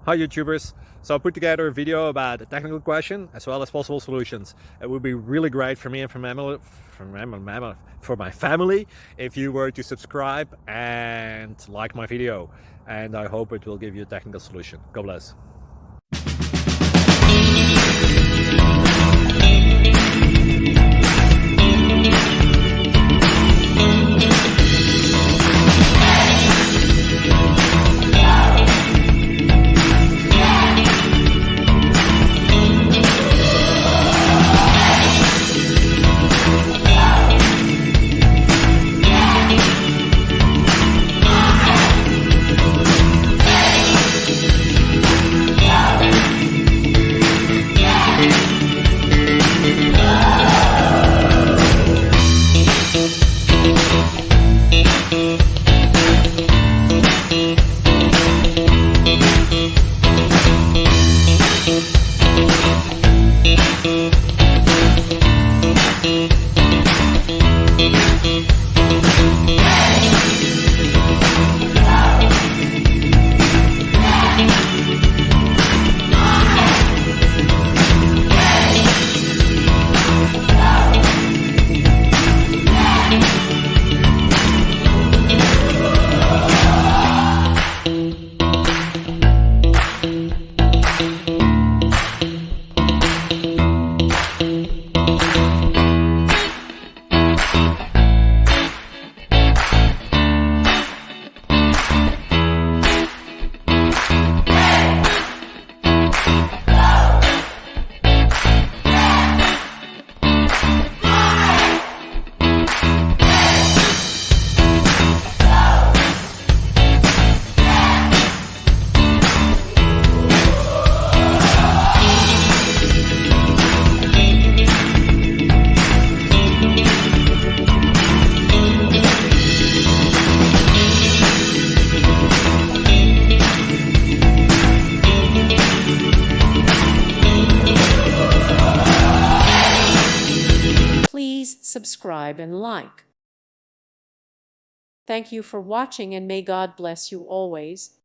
Hi YouTubers! So I put together a video about a technical question as well as possible solutions. It would be really great for me and for my family if you were to subscribe and like my video, and I hope it will give you a technical solution. God bless. Please subscribe and like. Thank you for watching, and may God bless you always.